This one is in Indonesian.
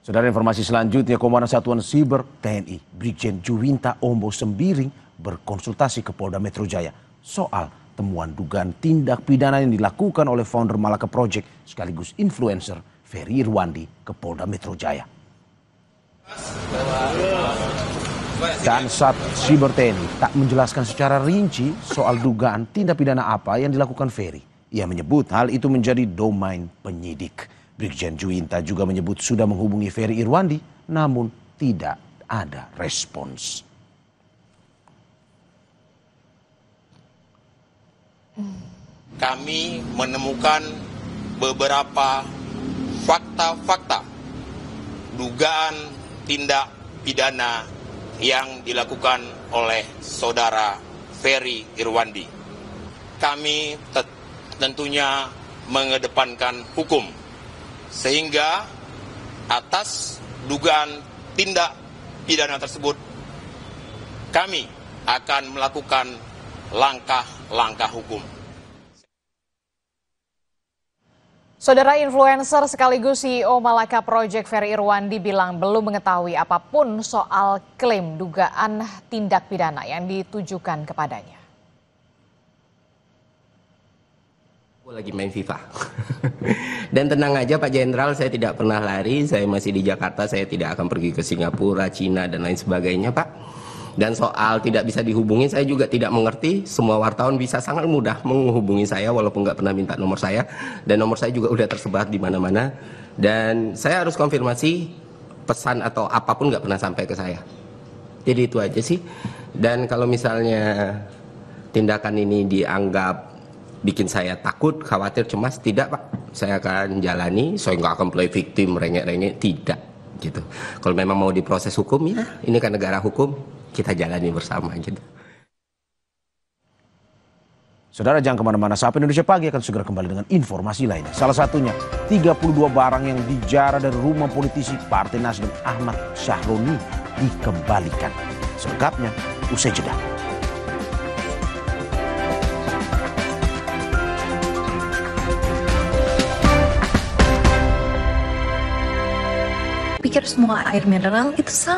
Saudara, informasi selanjutnya, Komandan Satuan Siber TNI Brigjen Juwinta Ombo Sembiring berkonsultasi ke Polda Metro Jaya soal temuan dugaan tindak pidana yang dilakukan oleh founder Malaka Project sekaligus influencer Ferry Irwandi ke Polda Metro Jaya. Dan Sat Siber TNI tak menjelaskan secara rinci soal dugaan tindak pidana apa yang dilakukan Ferry. Ia menyebut hal itu menjadi domain penyidik. Brigjen Juwinta juga menyebut sudah menghubungi Ferry Irwandi, namun tidak ada respons. Kami menemukan beberapa fakta-fakta dugaan tindak pidana yang dilakukan oleh saudara Ferry Irwandi. Kami tentunya mengedepankan hukum, sehingga atas dugaan tindak pidana tersebut kami akan melakukan langkah-langkah hukum. Saudara, influencer sekaligus CEO Malaka Project Ferry Irwandi bilang belum mengetahui apapun soal klaim dugaan tindak pidana yang ditujukan kepadanya. Lagi main FIFA. Dan tenang aja Pak Jenderal, saya tidak pernah lari, saya masih di Jakarta, saya tidak akan pergi ke Singapura, Cina, dan lain sebagainya Pak. Dan soal tidak bisa dihubungi, saya juga tidak mengerti. Semua wartawan bisa sangat mudah menghubungi saya walaupun nggak pernah minta nomor saya. Dan nomor saya juga udah tersebar di mana-mana. Dan saya harus konfirmasi pesan atau apapun nggak pernah sampai ke saya. Jadi itu aja sih. Dan kalau misalnya tindakan ini dianggap bikin saya takut, khawatir, cemas, tidak Pak. Saya akan jalani, saya nggak akan play victim, rengek-rengek, tidak. Gitu. Kalau memang mau diproses hukum, ya ini kan negara hukum, kita jalani bersama gitu. Saudara, jangan kemana-mana, Sapa Indonesia Pagi akan segera kembali dengan informasi lainnya. Salah satunya, 32 barang yang dijara dari rumah politisi Partai Nasdem Ahmad Syahroni dikembalikan. Selengkapnya, usai jeda. Pikir semua air mineral itu sama.